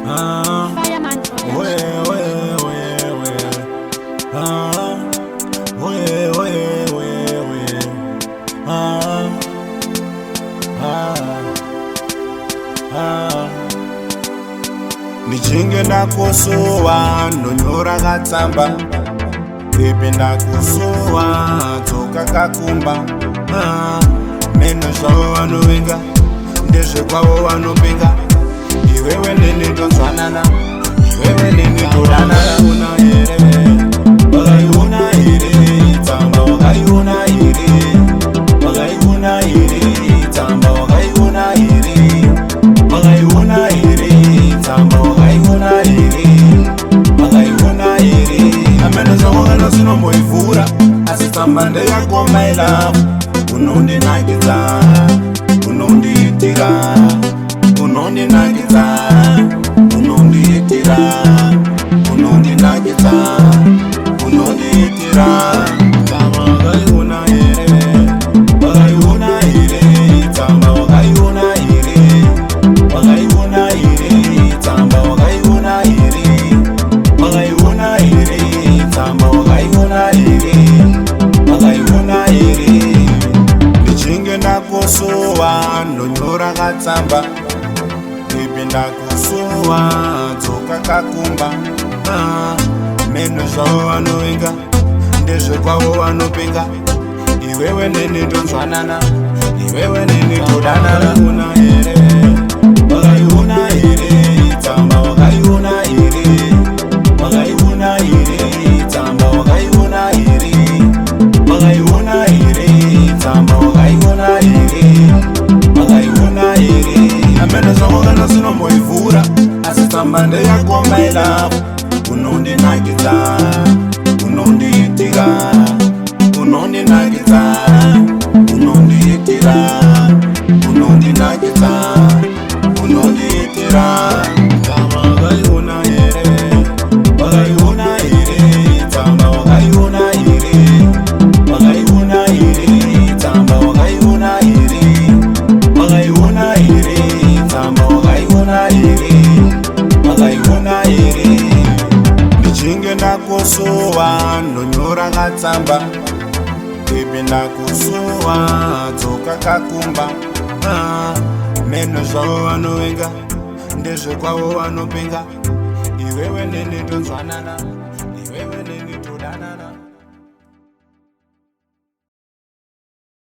Fireman Production. Nichinge ndakosowa ndonyora katsamba, baby ndakosowa tsoka kakumba. Meno zvavo vanovenga ndezvekwavo vanopenga, iwewe neni tonzwanana, iwewe neni todanana. Una here wakaiona here tsamba, wakaiona here wakaiona here tsamba, wakaiona here wakaiona here tsamba, wakaiona here wakaiona here. Ameno zvavo kana zvinomboivhura asi tsamba ndeyako my love. Unondinakidza, unondiitira, unondinakidza, unondiitira, unondinakidza, unondiitira. Tsamba wakaiona here wakaiona here tsamba, wakaiona here wakaiona here tsamba, wakaiona here wakaiona here tsamba, wakaiona here wakaiona here. Nichinge ndakosowa ndonyora katsamba, baby ndakosowa tsoka kakumba. Meno zvavo vanovenga ndezvekwavo vanopenga, iwewe neni tonzwanana, iwewe neni todanana. Una here wakaiona here tsamba, wakaiona here wakaiona here tsamba, wakaiona here wakaiona here tsamba, wakaiona here wakaiona here. Ameno zvavo kana zvinomboivhura asi tsamba ndeyako my love. Unondinakidza, unondiitira, unondinakidza, unondiitira, unondinakidza, unondiitira. Tsamba wakaiona here wakaiona here tsamba, wakaiona here wakaiona here tsamba, wakaiona here wakaiona here tsamba, wakaiona here wakaiona here. Nichinge ndakosowa ndonyora katsamba, baby ndakosowa tsoka kakumba. Meno zvavo vanovenga ndezvekwavo vanopenga, iwewe neni tonzwanana.